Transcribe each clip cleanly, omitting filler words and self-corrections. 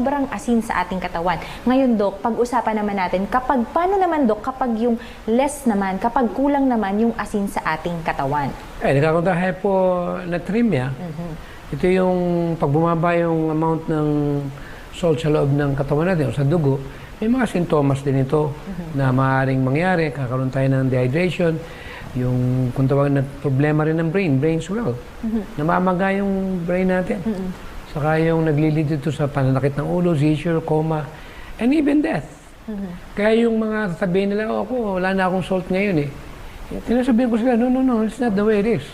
sobrang asin sa ating katawan. Ngayon, Dok, pag-usapan naman natin, paano naman, Dok, kapag yung less naman, kapag kulang naman yung asin sa ating katawan? Nagkakaroon tayo hyponatremia. Ito yung pag bumaba yung amount ng salt sa loob ng katawan natin o sa dugo, may mga sintomas din ito na maaaring mangyari. Kakaroon tayo ng dehydration, yung kung tawag na problema rin ng brain swell. Namamaga yung brain natin. Saka yung naglilid ito sa pananakit ng ulo, seizure, coma, and even death. Kaya yung mga sasabihin nila, wala na akong salt ngayon eh. Tinasabihin ko sila, no, it's not the way it is.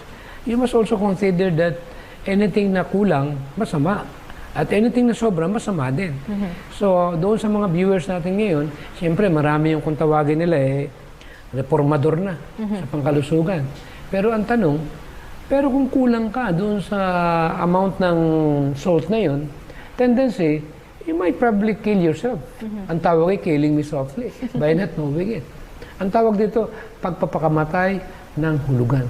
You must also consider that anything na kulang, masama. At anything na sobra, masama din. So, doon sa mga viewers natin ngayon, siyempre marami yung kung tawagin nila reformador na sa pangkalusugan. Pero ang tanong, pero kung kulang ka doon sa amount ng salt na yun, tendency, you might probably kill yourself. Ang tawag ay killing me softly by not knowing it. Ang tawag dito, pagpapakamatay ng hulugan.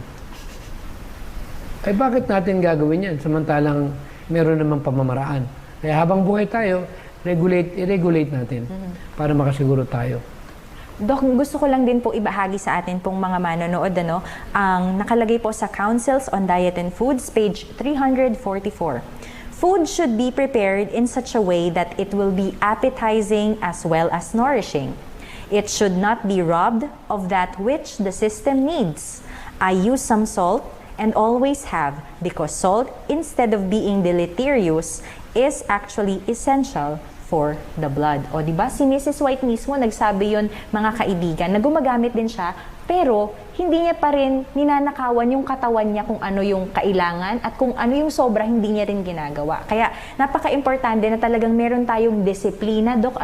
Ay bakit natin gagawin yan? Samantalang meron namang pamamaraan. Kaya habang buhay tayo, i-regulate natin para makasiguro tayo. Dok, gusto ko lang din po ibahagi sa atin pong mga manonood, ang nakalagay po sa Councils on Diet and Foods, page 344. Food should be prepared in such a way that it will be appetizing as well as nourishing. It should not be robbed of that which the system needs. I use some salt and always have, because salt, instead of being deleterious, is actually essential for the blood. O diba, si Mrs. White mismo nagsabi yon, mga kaibigan, na gumagamit din siya, pero hindi niya pa rin ninanakawan yung katawan niya kung ano yung kailangan at kung ano yung sobra hindi niya rin ginagawa. Kaya napaka-importante na talagang meron tayong disiplina, Dok,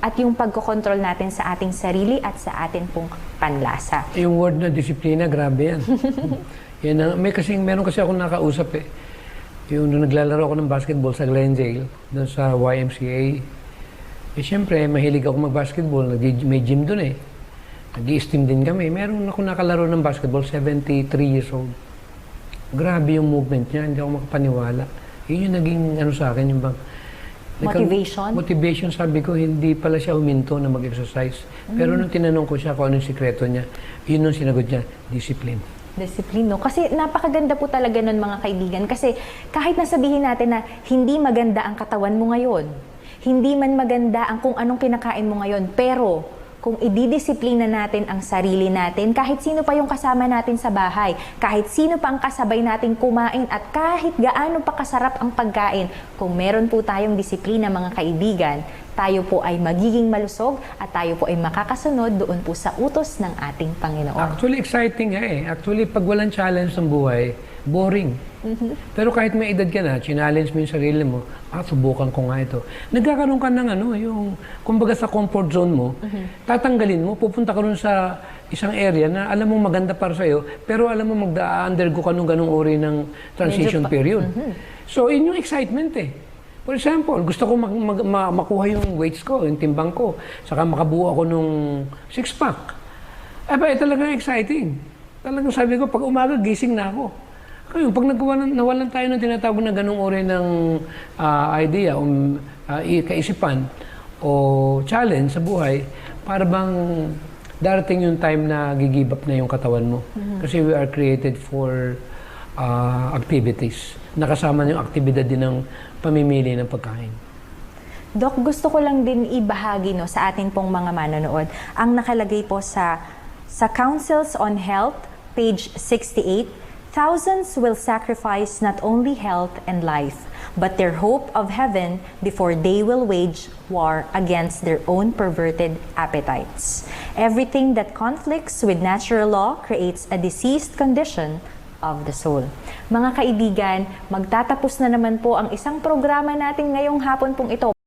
at yung pagkokontrol natin sa ating sarili at sa atin pong panlasa. Yung word na disiplina, grabe yan. Meron kasi akong nakausap Yung naglalaro ako ng basketball sa Glendale, doon sa YMCA. Siyempre, mahilig ako mag-basketball. May gym doon Nag-i-steam din kami. Meron ako nakalaro ng basketball, 73 years old. Grabe yung movement niya, hindi ako makapaniwala. Yun yung naging sa akin, yung bang... Motivation? Motivation, sabi ko, hindi pala siya huminto na mag-exercise. Pero nung tinanong ko siya kung ano yung sikreto niya, yun yung sinagot niya, discipline. Disiplino. Kasi napakaganda po talaga nun, mga kaibigan. Kasi kahit nasabihin natin na hindi maganda ang katawan mo ngayon, hindi man maganda ang kung anong kinakain mo ngayon, pero kung ididisiplina natin ang sarili natin, kahit sino pa yung kasama natin sa bahay, kahit sino pa ang kasabay natin kumain, at kahit gaano pa kasarap ang pagkain, kung meron po tayong disiplina, mga kaibigan, tayo po ay magiging malusog at tayo po ay makakasunod doon po sa utos ng ating Panginoon. Actually, exciting Actually, pag walang challenge ng buhay, boring. Pero kahit may edad ka na, challenge mo yung sarili mo, subukan ko nga ito. Nagkakaroon ka ng yung, kumbaga sa comfort zone mo, tatanggalin mo, pupunta ka rin sa isang area na alam mo maganda para sa'yo, pero alam mo mag-undergo ka nung ganung uri ng transition period. So, yun yung excitement For example, gusto ko makuha yung weights ko, yung timbang ko, saka makabuo ako nung six-pack. Talagang exciting. Talagang sabi ko, pag umaga, gising na ako. Kaya pag nawalan tayo ng tinatawag na ganung uri ng idea, kaisipan, o challenge sa buhay, para bang darating yung time na give up na yung katawan mo. Kasi we are created for activities. Nakasama yung aktibidad din ng pamimili ng pagkain. Dok, gusto ko lang din ibahagi sa atin pong mga manonood ang nakalagay po sa Councils on Health, page 68. Thousands will sacrifice not only health and life, but their hope of heaven before they will wage war against their own perverted appetites. Everything that conflicts with natural law creates a diseased condition of the soul. Mga kaibigan, magtatapos na naman po ang isang programa natin ngayong hapon pong ito.